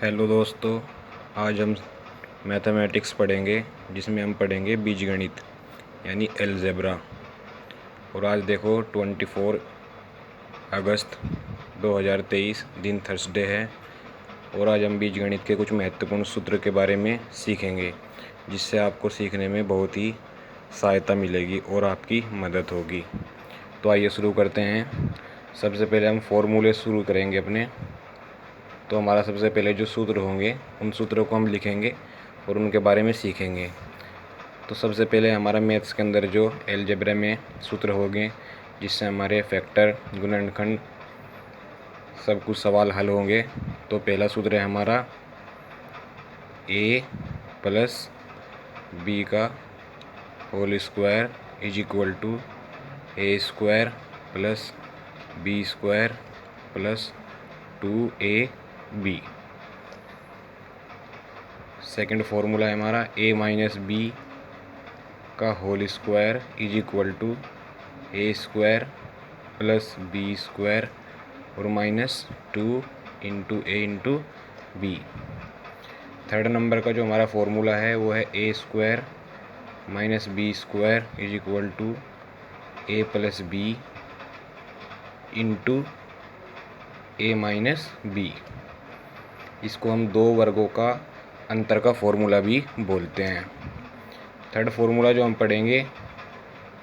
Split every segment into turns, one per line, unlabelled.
Hello दोस्तों, आज हम मैथमेटिक्स पढ़ेंगे जिसमें हम पढ़ेंगे बीजगणित यानी अलजेब्रा। और आज देखो 24 अगस्त 2023 दिन थर्सडे है। और आज हम बीजगणित के कुछ महत्वपूर्ण सूत्र के बारे में सीखेंगे जिससे आपको सीखने में बहुत ही सहायता मिलेगी और आपकी मदद होगी। तो आइए शुरू करते हैं। सबसे पहले हम फॉर्मूले शुरू करेंगे अपने। तो हमारा सबसे पहले जो सूत्र होंगे उन सूत्रों को हम लिखेंगे और उनके बारे में सीखेंगे। तो सबसे पहले हमारा मैथ्स के अंदर जो अलजेब्रा में सूत्र होंगे जिससे हमारे फैक्टर, गुणनखंड सब कुछ सवाल हल होंगे। तो पहला सूत्र है हमारा a प्लस बी का whole square is equal to A square plus B square plus 2ab। Second formula है हमारा a माइनस बी का whole square is equal to A square plus B square और minus 2 into A into B. Third number का जो हमारा formula है वो है A square minus B square is equal to A plus B into A minus B. इसको हम दो वर्गों का अंतर का फॉर्मूला भी बोलते हैं। थर्ड फार्मूला जो हम पढ़ेंगे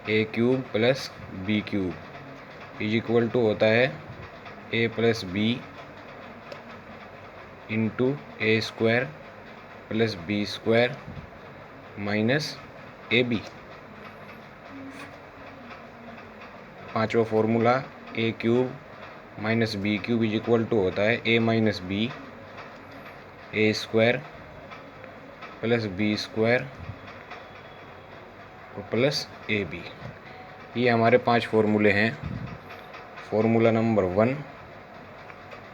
A cube plus B cube is equal to होता है A plus B into A square plus B square minus A B. पांचवा formula A cube minus B cube is equal to होता है ए minus B A square plus B square और plus A B. ये हमारे 5 फार्मूले हैं। Formula number 1,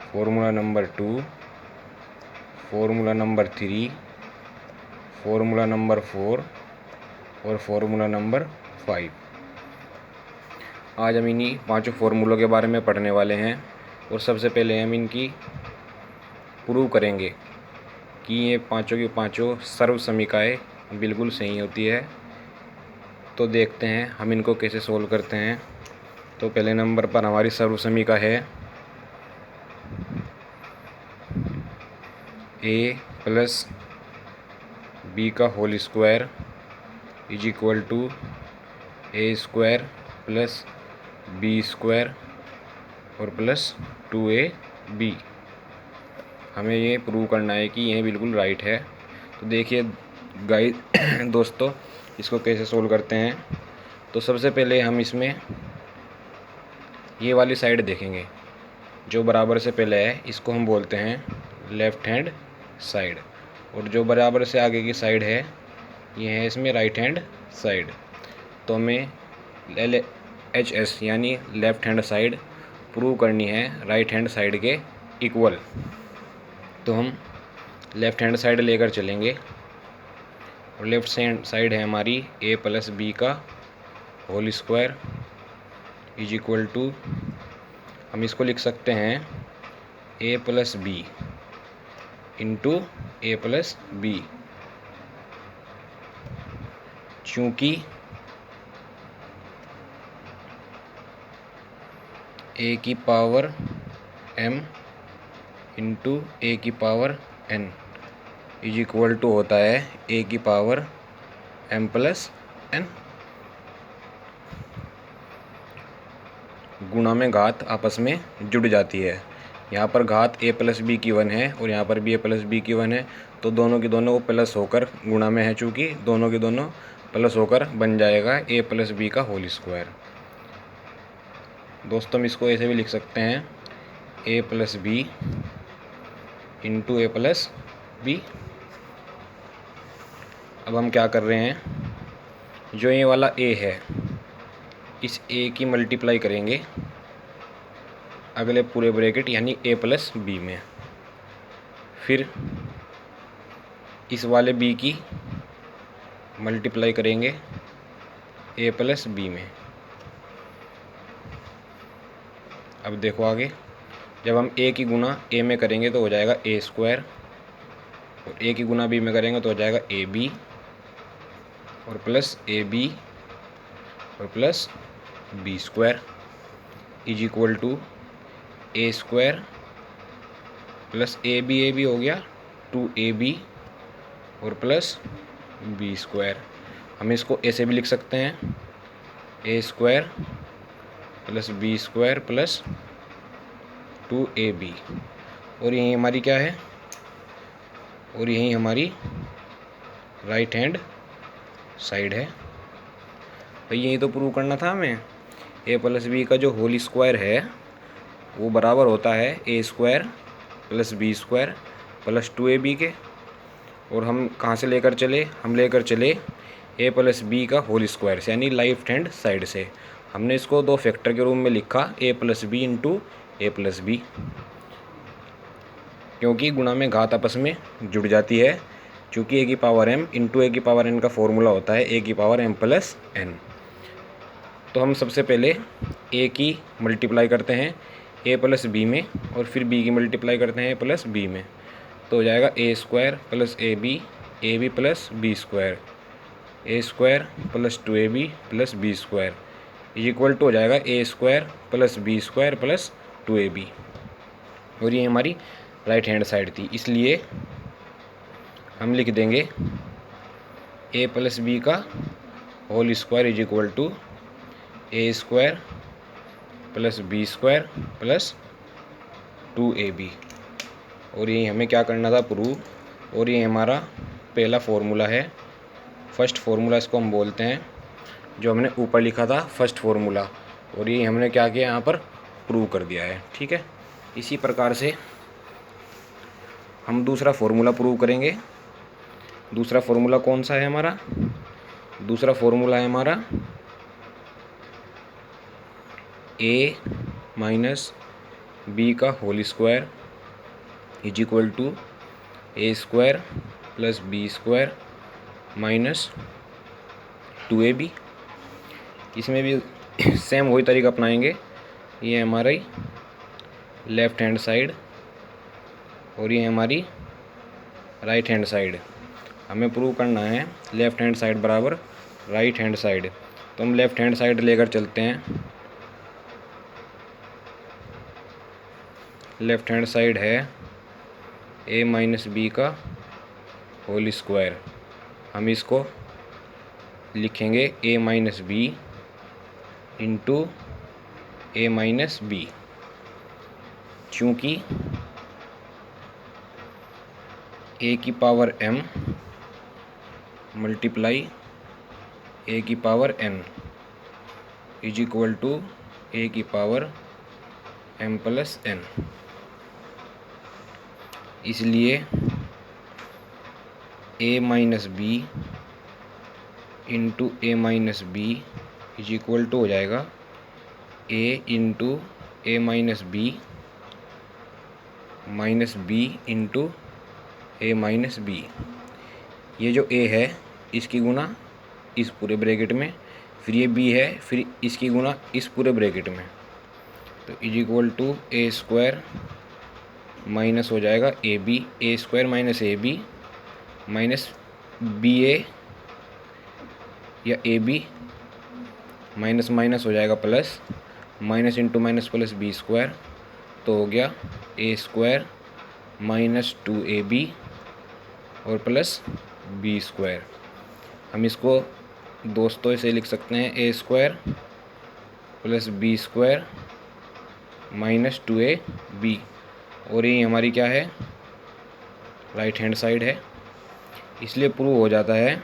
formula number 2, formula number 3, formula number 4 और formula number 5। आज हम इन्हीं 5 फार्मूलों के बारे में पढ़ने वाले हैं। और सबसे पहले हम इनकी प्रूव करेंगे कि ये पांचों की पांचों सर्व समीकाएँ बिल्कुल सही होती है। तो देखते हैं हम इनको कैसे सोल्व करते हैं। तो पहले नंबर पर हमारी सर्व समीका है ए प्लस बी का whole square is equal to A square plus B square और प्लस 2ab। हमें ये प्रूव करना है कि ये बिल्कुल राइट है। तो देखिए गाइस दोस्तों, इसको कैसे सोल्व करते हैं। तो सबसे पहले हम इसमें ये वाली साइड देखेंगे जो बराबर से पहले है, इसको हम बोलते हैं लेफ़्ट हैंड साइड। और जो बराबर से आगे की साइड है ये है इसमें राइट हैंड साइड। तो हमें LHS यानी लेफ़्ट हैंड साइड प्रूव करनी है राइट हैंड साइड के इक्वल। तो हम लेफ़्ट हैंड साइड लेकर चलेंगे और लेफ़्ट साइड है हमारी a प्लस बी का whole square is equal to, हम इसको लिख सकते हैं a plus B into A plus B. चूँकि a की पावर m इंटू ए की power n is equal to होता है a की पावर m प्लस n। गुणा में घात आपस में जुड़ जाती है। यहाँ पर घात a प्लस बी की 1 है और यहाँ पर भी a प्लस बी की 1 है। तो दोनों की दोनों वो प्लस होकर गुणा में है, चूँकि दोनों की दोनों प्लस होकर बन जाएगा a प्लस बी का होल स्क्वायर। दोस्तों हम इसको ऐसे भी लिख सकते हैं a plus B into A plus B. अब हम क्या कर रहे हैं, जो ये वाला a है इस a की मल्टीप्लाई करेंगे अगले पूरे ब्रैकेट यानी a प्लस बी में। फिर इस वाले b की मल्टीप्लाई करेंगे a प्लस बी में। अब देखो आगे, जब हम a की गुणा a में करेंगे तो हो जाएगा a स्क्वायर और ए की गुना बी में करेंगे तो हो जाएगा ए बी और प्लस ए बी और plus B square is equal to A square plus A B हो गया 2ab और प्लस बी स्क्वायर। हम इसको ऐसे भी लिख सकते हैं A square plus B square plus 2ab और यही हमारी क्या है, और यही हमारी राइट हैंड साइड है। भाई यही तो प्रूव करना था हमें। ए प्लस बी का जो होल स्क्वायर है वो बराबर होता है A square plus B square plus 2ab के, और हम कहाँ से लेकर चले, हम लेकर चले ए प्लस बी का होल स्क्वायर से, यानी लेफ्ट हैंड साइड से। हमने इसको दो फैक्टर के रूप में लिखा ए plus B into A plus B, क्योंकि गुणा में घात आपस में जुड़ जाती है। चूँकि ए की पावर m इंटू ए की पावर n का फॉर्मूला होता है ए की पावर m प्लस n। तो हम सबसे पहले ए की मल्टीप्लाई करते हैं ए प्लस बी में और फिर बी की मल्टीप्लाई करते हैं ए प्लस बी में, तो हो जाएगा A square plus A B plus B square, A square plus 2ab plus B square is equal to हो जाएगा A square plus B square plus 2ab। और ये हमारी राइट हैंड साइड थी, इसलिए हम लिख देंगे ए प्लस बी का whole square is equal to A square plus B square plus 2ab। और ये हमें क्या करना था, प्रूव। और ये हमारा पहला फॉर्मूला है, फर्स्ट फार्मूला इसको हम बोलते हैं, जो हमने ऊपर लिखा था फर्स्ट फार्मूला, और ये हमने क्या किया यहाँ पर प्रूव कर दिया है। ठीक है, इसी प्रकार से हम दूसरा फार्मूला प्रूव करेंगे। दूसरा फार्मूला कौन सा है हमारा, दूसरा फार्मूला है हमारा ए माइनस बी का whole square is equal to A square plus B square minus 2ab। इसमें भी सेम वही तरीका अपनाएंगे। ये हमारी लेफ़्ट हैंड साइड और ये हमारी राइट हैंड साइड। हमें प्रूव करना है लेफ़्ट हैंड साइड बराबर राइट हैंड साइड, तो हम लेफ़्ट हैंड साइड लेकर चलते हैं। लेफ़्ट हैंड साइड है ए माइनस बी का होल स्क्वायर। हम इसको लिखेंगे A minus B into A minus B, चूँकि ए की पावर m मल्टीप्लाई ए की power n is equal to A की पावर m प्लस n, इसलिए A minus B into A minus B is equal to हो जाएगा A into A minus B into A minus B. ये जो ए है इसकी गुना इस पूरे ब्रैकेट में, फिर ये बी है फिर इसकी गुना इस पूरे ब्रैकेट में, तो is equal to A square minus हो जाएगा A B, A square minus A B minus B A या ए बी माइनस माइनस हो जाएगा plus, minus into minus plus B square, तो हो गया ए स्क्वायर माइनस 2ab और प्लस बी स्क्वायर। हम इसको दोस्तों से लिख सकते हैं A square plus B square minus 2ab, और ये हमारी क्या है, राइट हैंड साइड है। इसलिए प्रूव हो जाता है,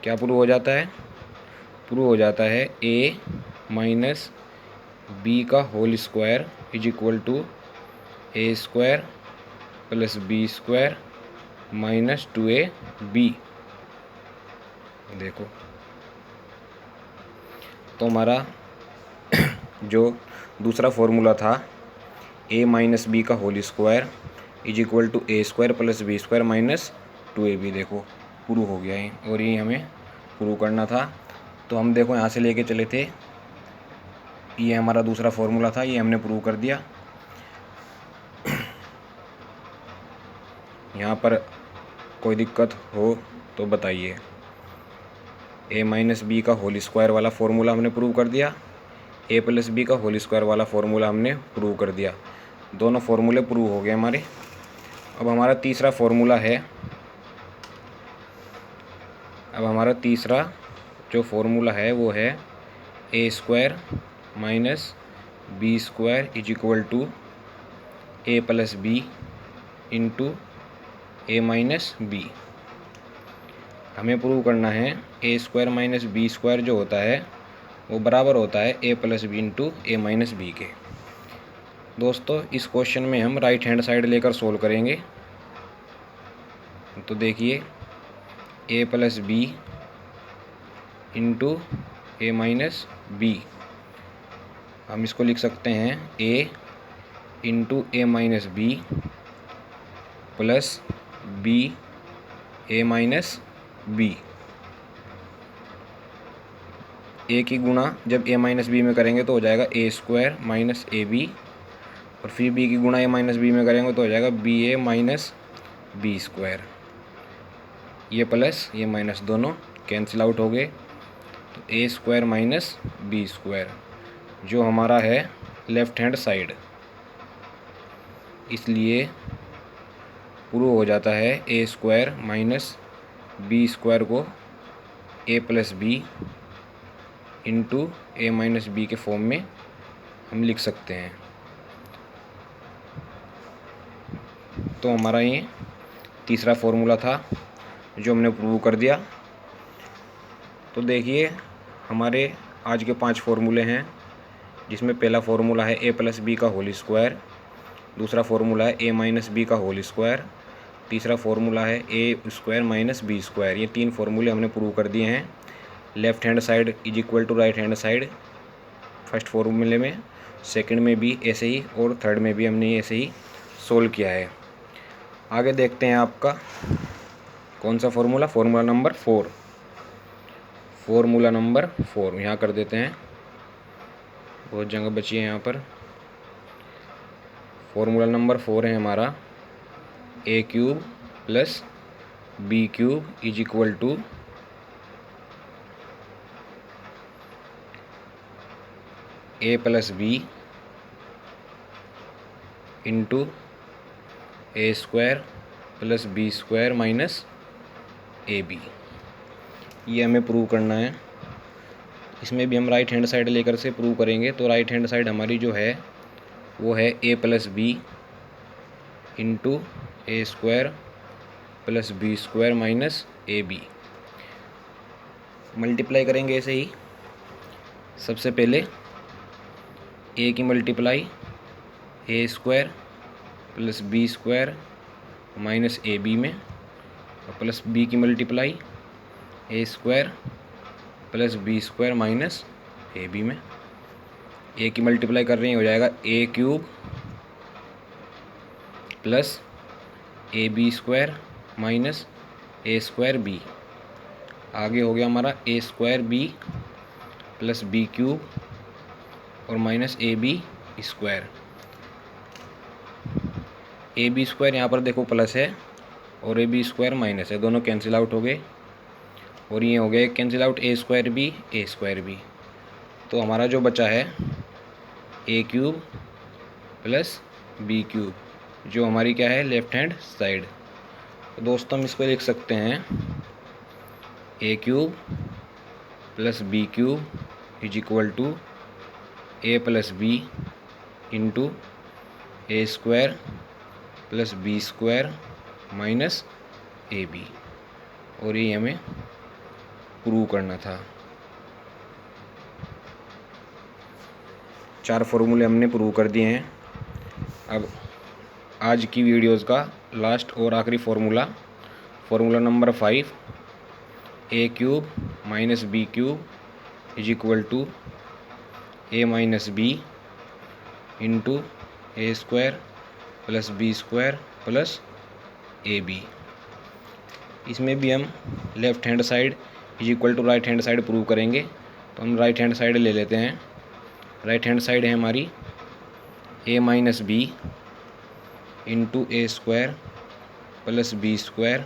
क्या प्रूव हो जाता है, प्रूव हो जाता है ए माइनस बी का whole square is equal to A square plus B square minus 2ab। देखो तो हमारा जो दूसरा फॉर्मूला था ए माइनस बी का whole square is equal to A square plus B square minus 2ab, देखो प्रूव हो गया है। और ये हमें प्रूव करना था, तो हम देखो यहाँ से लेके चले थे, ये हमारा दूसरा फॉर्मूला था, ये हमने प्रूव कर दिया। यहाँ पर कोई दिक्कत हो तो बताइए। ए माइनस बी का होल स्क्वायर वाला फॉर्मूला हमने प्रूव कर दिया, ए प्लस बी का होल स्क्वायर वाला फॉर्मूला हमने प्रूव कर दिया। दोनों फार्मूले प्रूव हो गए हमारे। अब हमारा तीसरा फार्मूला है, अब हमारा तीसरा जो फार्मूला है वो है A square minus B square is equal to A plus B into A minus B. हमें प्रूव करना है A square minus B square जो होता है वो बराबर होता है A plus B into A minus B के। दोस्तों इस क्वेश्चन में हम राइट हैंड साइड लेकर सोल्व करेंगे। तो देखिए A plus B into A minus B, हम इसको लिख सकते हैं A into A minus B plus B A minus B. ए की गुणा जब ए माइनस बी में करेंगे तो हो जाएगा A square minus A B, और फिर बी की गुणा ए माइनस बी में करेंगे तो हो जाएगा बी ए माइनस बी स्क्वायर। ये प्लस ये माइनस दोनों कैंसिल आउट हो गए, तो a square minus B square जो हमारा है लेफ्ट हैंड साइड, इसलिए प्रूव हो जाता है A square minus B square को ए प्लस बी इंटू ए माइनस बी के फॉर्म में हम लिख सकते हैं। तो हमारा ये तीसरा फॉर्मूला था जो हमने प्रूव कर दिया। तो देखिए हमारे आज के 5 फॉर्मूले हैं, जिसमें पहला फॉर्मूला है ए प्लस बी का होल स्क्वायर, दूसरा फॉर्मूला है ए माइनस बी का होल स्क्वायर, तीसरा फॉर्मूला है A square minus B square. ये 3 फॉर्मूले हमने प्रूव कर दिए हैं। Left hand side is equal to right hand side first फॉर्मूले में, सेकंड में भी ऐसे ही, और थर्ड में भी हमने ऐसे ही सोल्व किया है। आगे देखते हैं आपका कौन सा formula, formula number 4। Formula number 4 यहाँ कर देते हैं, बहुत जगह बची है यहाँ पर। फॉर्मूला नंबर 4 है हमारा ए cube plus B cube is equal to A plus B into A square plus B square minus A B. ये हमें प्रूव करना है। इसमें भी हम राइट हैंड साइड लेकर से प्रूव करेंगे। तो राइट हैंड साइड हमारी जो है वो है A plus B into A square plus B square minus A B. Multiply करेंगे ऐसे ही। सबसे पहले ए की multiply A square plus B square minus A B में, और प्लस बी की multiply A square plus B square minus A B में। ए की मल्टीप्लाई कर रहे हैं, हो जाएगा A cube plus A B square minus A square B. आगे हो गया हमारा ए square B plus B cube और minus A B square. A B square यहाँ पर देखो प्लस है और ए बी स्क्वायर माइनस है, दोनों कैंसिल आउट हो गए, और ये हो गए cancel out A square B. तो हमारा जो बचा है A cube plus B cube, जो हमारी क्या है लेफ्ट हैंड साइड। तो दोस्तों हम इसको लिख सकते हैं A cube plus B cube is equal to A plus B into A square plus B square minus A B, और ये हमें प्रूव करना था। 4 फॉर्मूले हमने प्रूव कर दिए हैं। अब आज की वीडियोस का लास्ट और आखिरी formula, formula number 5, A cube minus B cube is equal to A minus B into A square plus B square plus A B. इसमें भी हम left hand side is equal to right hand side prove करेंगे। तो हम right hand side ले लेते हैं। Right hand side है हमारी A minus B into A square plus B square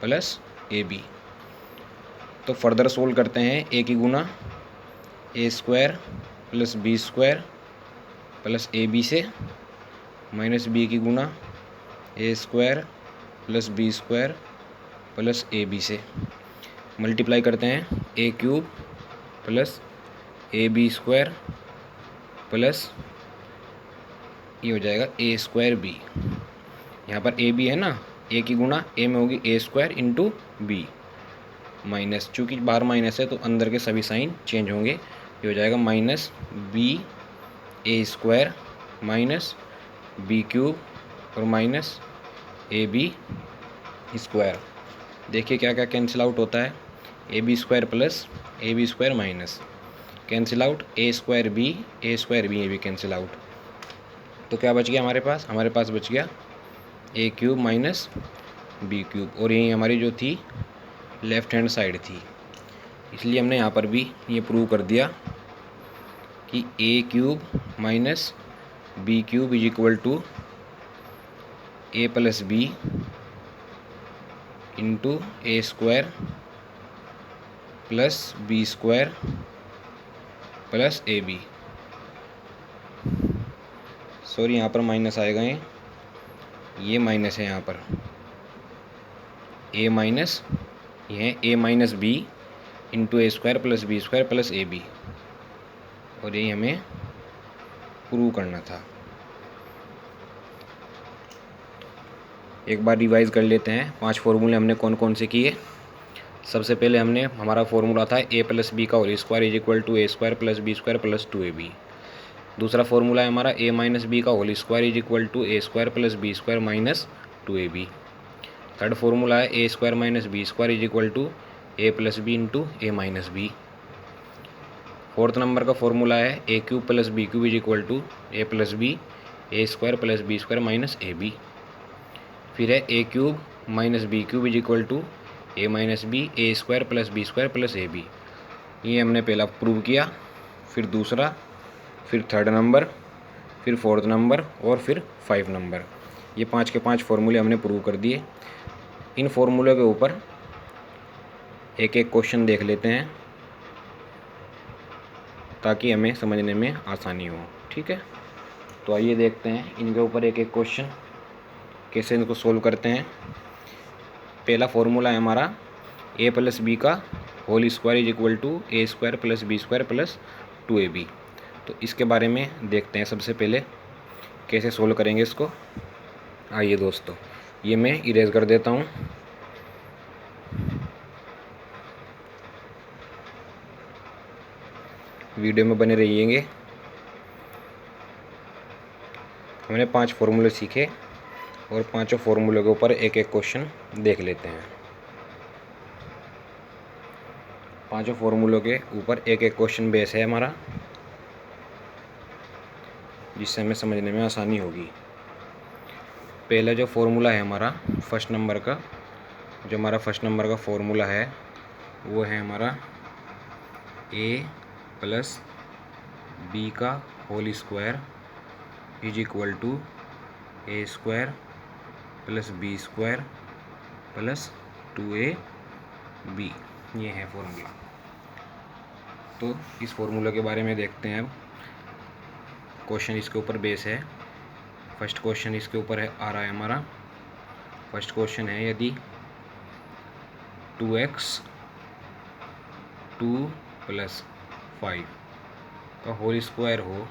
plus A B. तो फर्दर सोल्व करते हैं। ए की गुना A square plus B square plus A B से, माइनस बी की गुना A square plus B square plus A B से, multiply करते हैं A cube plus A B square plus ये हो जाएगा ए स्क्वायर बी। यहाँ पर ए बी है ना, ए की गुना ए में होगी ए स्क्वायर इंटू बी, माइनस, चूँकि बाहर माइनस है तो अंदर के सभी साइन चेंज होंगे। ये हो जाएगा minus B A square minus B cube और माइनस ए बी स्क्वायर। देखिए क्या क्या कैंसिल आउट होता है, A B square plus A B square minus cancel out, A square B ये भी कैंसिल आउट। तो क्या बच गया हमारे पास? हमारे पास बच गया a cube minus B cube, और यही हमारी जो थी लेफ़्ट हैंड साइड थी, इसलिए हमने यहाँ पर भी ये प्रूव कर दिया कि A cube minus B cube is equal to A plus B into A square plus B square plus A B. Sorry, यहाँ पर माइनस आएगा, ये माइनस है यहाँ पर, ए माइनस, ये A minus B into A square plus B square plus A B, और यही हमें प्रूव करना था। एक बार रिवाइज कर लेते हैं, 5 फॉर्मूले हमने कौन कौन से किए। सबसे पहले हमने, हमारा फॉर्मूला था ए प्लस बी का whole square is equal to A square plus B square plus 2ab। दूसरा फॉर्मूला है हमारा ए माइनस बी का whole square is equal to A square plus B square minus 2ab। Third formula है A square minus B square is equal to A plus B into A minus B. Fourth number का formula है A cube plus B cube is equal to A plus B A square plus B square minus A B. फिर है A cube minus B cube is equal to A minus B A square plus B square plus A B. ये हमने पहला prove किया, फिर दूसरा, फिर third number, फिर फोर्थ नंबर और फिर 5 नंबर। ये 5 के 5 फॉर्मूले हमने प्रूव कर दिए। इन फॉर्मूलों के ऊपर एक एक क्वेश्चन देख लेते हैं ताकि हमें समझने में आसानी हो। ठीक है, तो आइए देखते हैं इनके ऊपर एक एक क्वेश्चन कैसे इनको सोल्व करते हैं। पहला फॉर्मूला है हमारा ए प्लस बी का whole square is equal to A square plus B square plus 2ab। तो इसके बारे में देखते हैं सबसे पहले कैसे सोल्व करेंगे इसको। आइए दोस्तों, ये मैं इरेज कर देता हूँ। वीडियो में बने रहिएंगे। हमने 5 फॉर्मूले सीखे और 5 फॉर्मूले के ऊपर एक एक क्वेश्चन देख लेते हैं। 5 फॉर्मूलों के ऊपर एक एक क्वेश्चन बेस है हमारा, जिससे हमें समझने में आसानी होगी। पहला जो फॉर्मूला है हमारा फर्स्ट नंबर का, जो हमारा फर्स्ट नंबर का फॉर्मूला है वो है हमारा ए प्लस बी का whole square is equal to A square plus B square plus 2ab। ये है फॉर्मूला। तो इस फॉर्मूला के बारे में देखते हैं अब। क्वेश्चन इसके ऊपर बेस है। फर्स्ट क्वेश्चन इसके ऊपर है, आ रहा है हमारा। फर्स्ट क्वेश्चन है, यदि 2x 2 + 5 का होल स्क्वायर हो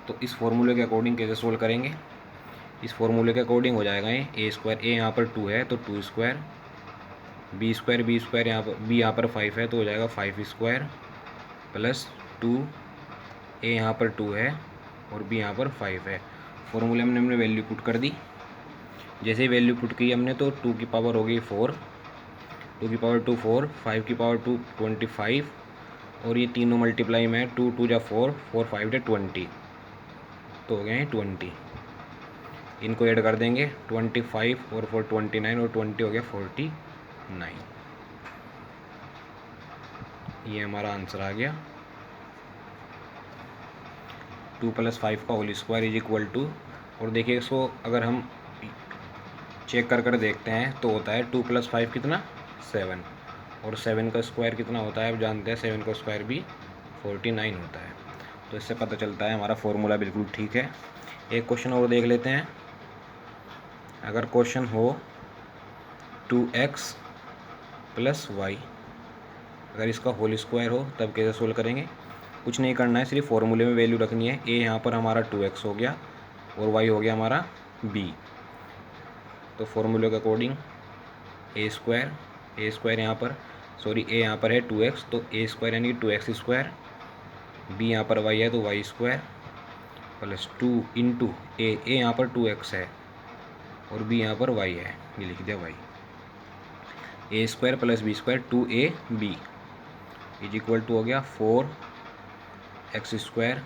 तो इस फॉर्मूले के अकॉर्डिंग कैसे सोल्व करेंगे। इस फॉर्मूले के अकॉर्डिंग हो जाएगा ये ए स्क्वायर, ए यहाँ पर 2 है तो 2 स्क्वायर, बी स्क्वायर यहाँ पर, बी यहाँ पर 5 है तो हो जाएगा 5 स्क्वायर प्लस 2, ए यहाँ पर 2 है और बी यहाँ पर 5 है। फॉर्मूले में हमने वैल्यू पुट कर दी। जैसे ही वैल्यू पुट की हमने तो 2 की पावर हो गई 4, 2 की पावर 2 4, 5 की पावर 2 25, और ये तीनों मल्टीप्लाई में 2 2 जा 4, 4 5 जा 20, तो हो गए हैं 20। इनको ऐड कर देंगे, 25 और 4 29 और 20 हो गया 49। ये हमारा आंसर आ गया। 2 + 5 का whole square is equal to, और देखिए इसको अगर हम चेक कर देखते हैं। तो होता है 2 + 5 कितना 7, और 7 का स्क्वायर कितना होता है, आप जानते हैं 7 का स्क्वायर भी 49 होता है। तो इससे पता चलता है हमारा फॉर्मूला बिल्कुल ठीक है। एक क्वेश्चन और देख लेते हैं। अगर क्वेश्चन हो 2x + y, अगर इसका होल स्क्वायर हो तब कैसे सोल्व करेंगे। कुछ नहीं करना है, सिर्फ फॉर्मूले में वैल्यू रखनी है। a यहाँ पर हमारा 2x हो गया और y हो गया हमारा b। तो फॉर्मूले के अकॉर्डिंग a स्क्वायर यहाँ पर a यहाँ पर है 2x, तो a स्क्वायर यानी कि 2x², b यहाँ पर y है तो y square plus 2 into a यहाँ पर 2x है और b यहाँ पर y है, ये लिख दिया y। a स्क्वायर प्लस b square 2ab is equal to हो गया 4x²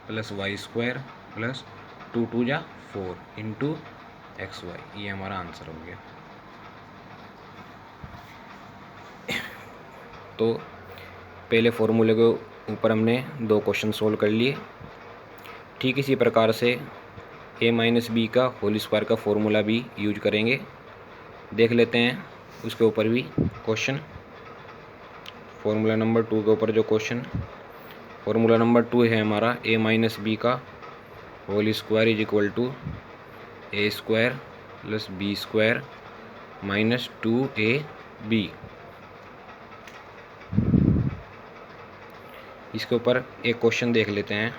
plus y square plus 2 2 जा 4 इंटू xy। ये हमारा आंसर हो गया। तो पहले फॉर्मूले के ऊपर हमने 2 क्वेश्चन सोल्व कर लिए। ठीक इसी प्रकार से a - b का होल स्क्वायर का फॉर्मूला भी यूज करेंगे। देख लेते हैं उसके ऊपर भी क्वेश्चन। फॉर्मूला नंबर 2 के ऊपर जो क्वेश्चन, फॉर्मूला नंबर 2 है हमारा a - b का whole square is equal to a square प्लस b स्क्वायर माइनस 2ab। इसके ऊपर एक क्वेश्चन देख लेते हैं।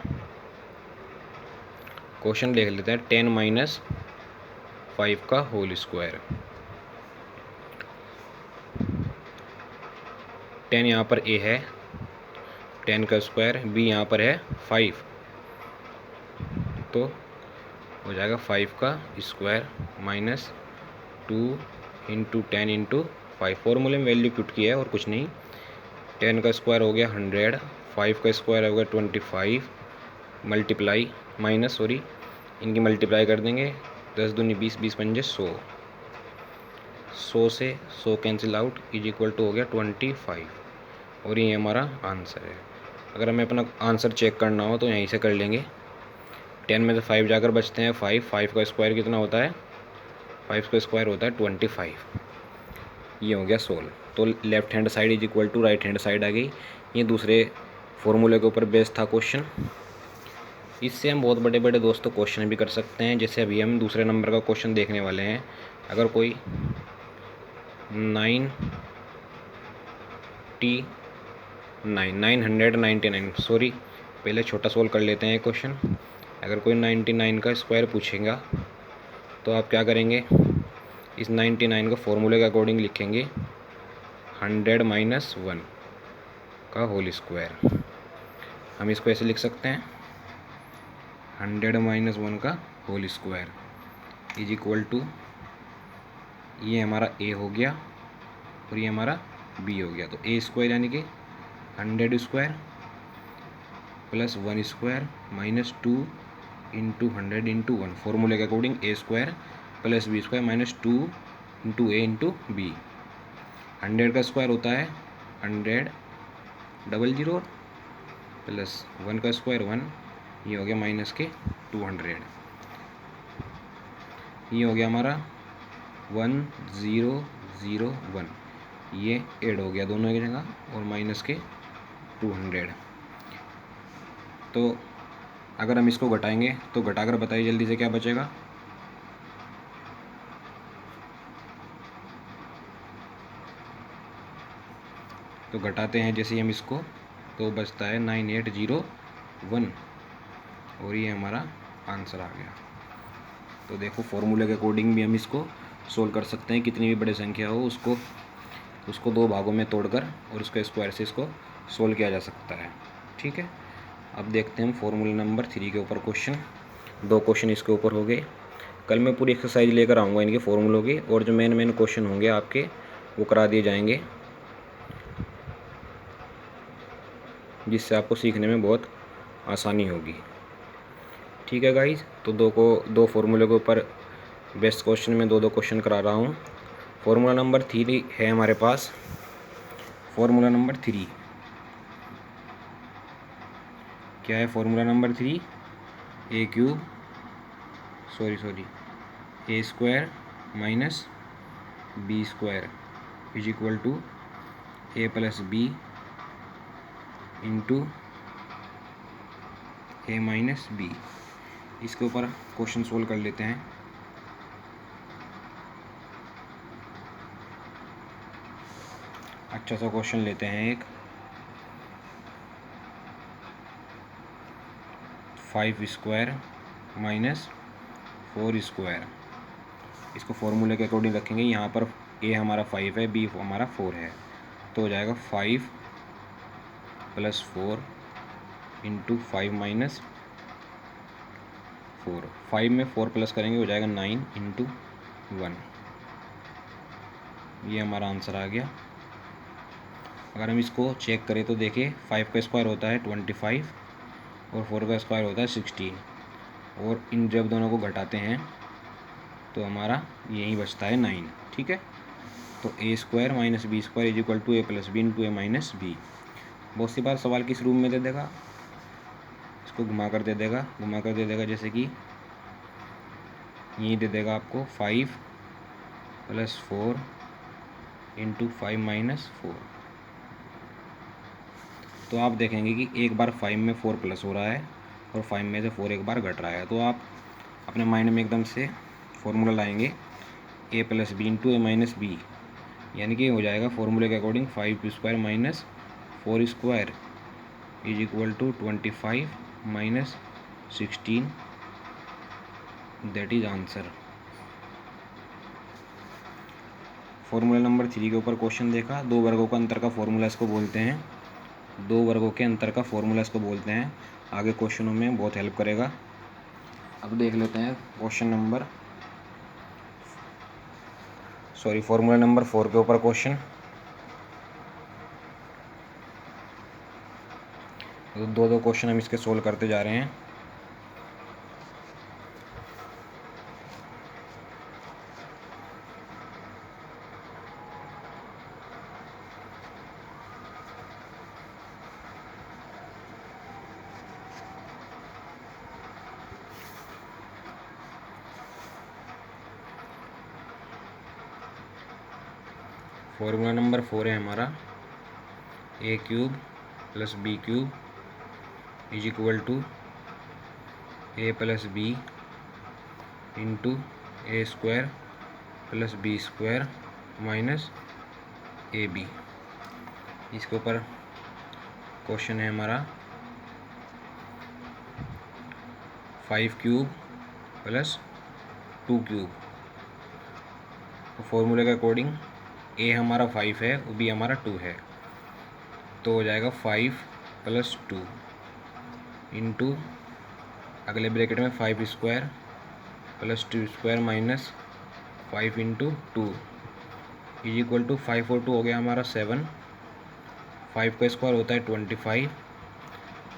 क्वेश्चन देख लेते हैं 10 - 5 का होल स्क्वायर। 10 यहाँ पर a है, 10 का स्क्वायर, b यहाँ पर है 5, तो हो जाएगा 5 का स्क्वायर माइनस 2 इंटू 10 इंटू 5। फॉर्मूले में वैल्यू पुट की है और कुछ नहीं। 10 का स्क्वायर हो गया 100, 5 का स्क्वायर हो गया 25, मल्टीप्लाई माइनस इनकी मल्टीप्लाई कर देंगे। 10 दूनी 20, 20 पंजे 100, 100 से 100 cancel out is equal to हो गया 25, और ये हमारा आंसर है। अगर हमें अपना आंसर चेक करना हो तो यहीं से कर लेंगे। 10 में से 5 जाकर बचते हैं 5 का स्क्वायर कितना होता है, 5 का स्क्वायर होता है 25। ये हो गया सोल्व। तो left hand side is equal to right hand side आ गई। ये दूसरे फॉर्मूले के ऊपर बेस्ड था क्वेश्चन। इससे हम बहुत बड़े बड़े दोस्तों क्वेश्चन भी कर सकते हैं। जैसे अभी हम दूसरे नंबर का क्वेश्चन देखने वाले हैं। अगर कोई 999 सॉरी, पहले छोटा सोल्व कर लेते हैं क्वेश्चन। अगर कोई 99 का स्क्वायर पूछेगा तो आप क्या करेंगे, इस 99 को फॉर्मूले के अकॉर्डिंग लिखेंगे 100 - 1 का होल स्क्वायर। हम इसको ऐसे लिख सकते हैं 100 - 1 का whole square is equal to, ये हमारा a हो गया और ये हमारा b हो गया। तो a स्क्वायर यानी कि 100 square plus 1 square minus 2 into 100 into 1। फॉर्मूले के अकॉर्डिंग a स्क्वायर प्लस b square minus 2 into a into b। 100 का स्क्वायर होता है 100 00 प्लस 1 का स्क्वायर 1, ये हो गया माइनस के 200। ये हो गया हमारा 1001, ये ऐड हो गया दोनों की जगह, और माइनस के 200। तो अगर हम इसको घटाएंगे तो घटाकर बताइए जल्दी से क्या बचेगा। तो घटाते हैं जैसे हम इसको, तो बचता है 9801, और ये हमारा आंसर आ गया। तो देखो फॉर्मूले के अकॉर्डिंग भी हम इसको सोल्व कर सकते हैं। कितनी भी बड़ी संख्या हो उसको 2 भागों में तोड़कर और उसके स्क्वायर से इसको सोल्व किया जा सकता है। ठीक है, अब देखते हैं हम फॉर्मूला नंबर 3 के ऊपर क्वेश्चन। 2 क्वेश्चन इसके ऊपर हो गए। कल मैं पूरी एक्सरसाइज लेकर आऊँगा इनके फॉर्मूलों की, और जो मेन क्वेश्चन होंगे आपके वो करा दिए जाएंगे, जिससे आपको सीखने में बहुत आसानी होगी। ठीक है गाइज, तो 2 फॉर्मूले के ऊपर बेस्ट क्वेश्चन में 2 क्वेश्चन करा रहा हूँ। फॉर्मूला नंबर 3 है हमारे पास। फॉर्मूला नंबर 3 क्या है? Formula number 3 a³ a square minus B square is equal to A plus B into A minus b. इसके ऊपर क्वेश्चन सोल्व कर लेते हैं। अच्छा सा क्वेश्चन लेते हैं एक। 5 स्क्वायर माइनस 4 स्क्वायर, इसको फॉर्मूले के अकॉर्डिंग रखेंगे। यहाँ पर ए हमारा 5 है, बी हमारा 4 है, तो हो जाएगा 5 प्लस 4 इंटू 5 माइनस 4। 5 में 4 प्लस करेंगे हो जाएगा 9 इंटू 1। ये हमारा आंसर आ गया। अगर हम इसको चेक करें तो देखिए 5 का स्क्वायर होता है 25 और 4 का स्क्वायर होता है 16, और इन जब दोनों को घटाते हैं तो हमारा यही बचता है 9। ठीक है, तो a square minus B square is equal to A plus B into A minus b. बहुत सी बार सवाल किस रूप में दे देगा, इसको घुमा कर दे देगा, जैसे कि यही दे देगा आपको 5 प्लस 4 इंटू 5 माइनस 4। तो आप देखेंगे कि एक बार 5 में 4 प्लस हो रहा है और 5 में से 4 एक बार घट रहा है। तो आप अपने माइंड में एकदम से फॉर्मूला लाएंगे a plus B into A minus b, यानी कि हो जाएगा फॉर्मूले के according 5 square minus 4 square is equal to 25 माइनस 16, that is answer. Formula number 3 के ऊपर क्वेश्चन देखा। दो वर्गों का अंतर का फॉर्मूला इसको बोलते हैं। दो वर्गों के अंतर का फॉर्मूला इसको बोलते हैं। आगे क्वेश्चनों में बहुत हेल्प करेगा। अब देख लेते हैं फॉर्मूला नंबर 4 के ऊपर क्वेश्चन। तो दो क्वेश्चन हम इसके सोल्व करते जा रहे हैं। फॉर्मूला नंबर 4 है हमारा ए cube plus B cube is equal to A plus B into A square plus B square minus A b. इसके ऊपर क्वेश्चन है हमारा 5 क्यूब प्लस 2 क्यूब। तो फॉर्मूले के अकॉर्डिंग ए हमारा 5 है और बी हमारा 2 है, तो हो जाएगा 5 प्लस 2 इंटू अगले ब्रैकेट में 5 square plus 2 square minus 5 into 2 is equal to 5 और 2 हो गया हमारा 7। 5 का स्क्वायर होता है 25,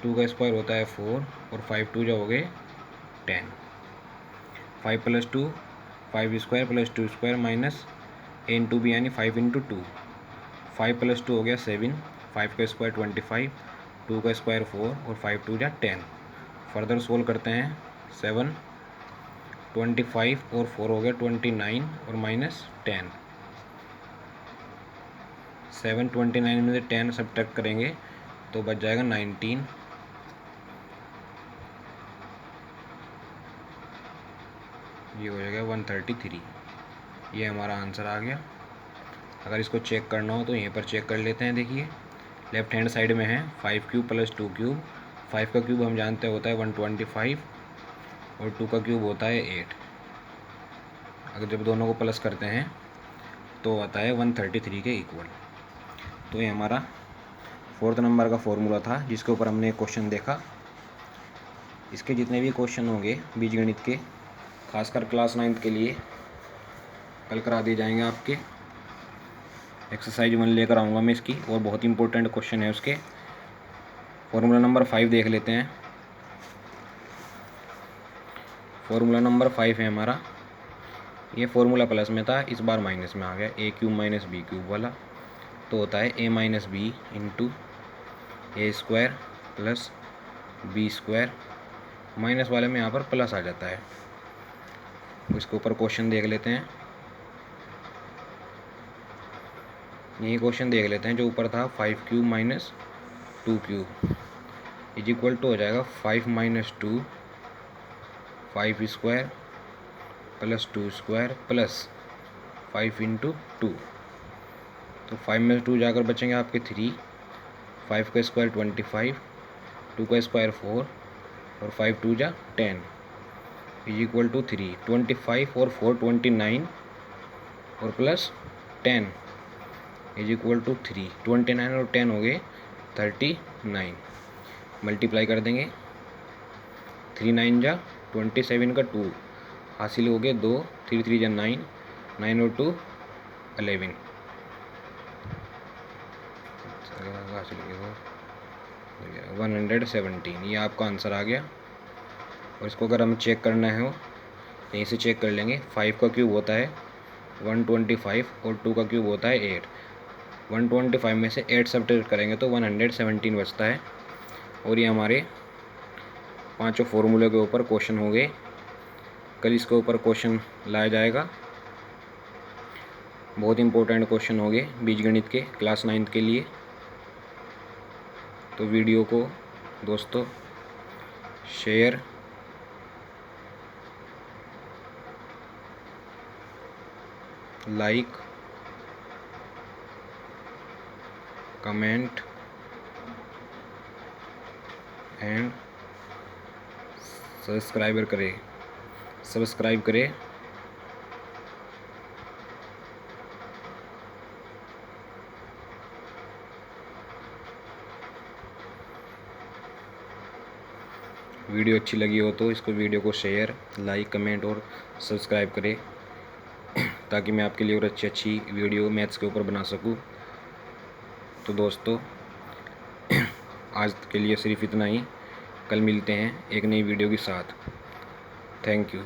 2 का स्क्वायर होता है 4 और 5 2 जो हो गए 10। 5 plus 2 5 square plus 2 square minus a into b यानी 5 इंटू 2। 5 प्लस 2 हो गया 7, 5 का स्क्वायर 25, 2 का स्क्वायर 4 और 5 2 जा 10। फर्दर सोल्व करते हैं। 7 25 और 4 हो गया 29 और माइनस 10। 7 29 में से 10 सब्ट्रैक्ट करेंगे तो बच जाएगा 19। ये हो जाएगा 133। ये हमारा आंसर आ गया। अगर इसको चेक करना हो तो यहीं पर चेक कर लेते हैं। देखिए लेफ्ट हैंड साइड में है 5 क्यूब प्लस 2 क्यूब। 5 का क्यूब हम जानते होता है 125 और 2 का क्यूब होता है 8। अगर जब दोनों को प्लस करते हैं तो आता है 133 के इक्वल। तो ये हमारा 4th नंबर का फॉर्मूला था जिसके ऊपर हमने एक क्वेश्चन देखा। इसके जितने भी क्वेश्चन होंगे बीजगणित के, खासकर क्लास 9th के लिए कल करा दिए जाएंगे आपके। एक्सरसाइज 1 लेकर आऊँगा मैं इसकी, और बहुत इंपॉर्टेंट क्वेश्चन है उसके। फॉर्मूला नंबर 5 देख लेते हैं। फॉर्मूला नंबर 5 है हमारा, ये फॉर्मूला प्लस में था, इस बार माइनस में आ गया। A cube minus B cube वाला तो होता है ए माइनस बी इंटू ए square plus B square. Minus वाले में यहाँ पर प्लस आ जाता है। इसके ऊपर क्वेश्चन देख लेते हैं। यही क्वेश्चन देख लेते हैं जो ऊपर था 5³ माइनस 2³ इज इक्वल टू हो जाएगा 5 minus 2 5 square plus 2 square plus 5 into 2। तो 5 में 2 जाकर बचेंगे आपके 3, 5 का स्क्वायर 25, 2 का स्क्वायर 4 और 5 2 जा 10 इज इक्वल टू 3। 25 और 4 29 और प्लस 10 इज इक्वल टू 3। 29 और 10 हो गए 39। मल्टीप्लाई कर देंगे, 3 9 जा 27 का 2 हासिल हो गए 2, 3 3 जा 9, 9 और 2 11 हासिल हो गया 117। ये आपका आंसर आ गया। और इसको अगर हमें चेक करना है यहीं से चेक कर लेंगे। 5 का क्यूब होता है 125 और 2 का क्यूब होता है 8। 125 में से 8 सब्ट्रैक्ट करेंगे तो 117 बचता है। और ये हमारे पांचों फॉर्मूले के ऊपर क्वेश्चन हो गए। कल इसके ऊपर क्वेश्चन लाया जाएगा। बहुत इंपॉर्टेंट क्वेश्चन हो गए बीजगणित के क्लास 9th के लिए। तो वीडियो को दोस्तों share, like, comment and subscribe करें। वीडियो अच्छी लगी हो तो इसको वीडियो को शेयर, लाइक, कमेंट और सब्सक्राइब करें ताकि मैं आपके लिए और अच्छी वीडियो मैथ्स के ऊपर बना सकूं। तो दोस्तों आज के लिए सिर्फ इतना ही। कल मिलते हैं एक नई वीडियो के साथ। Thank you.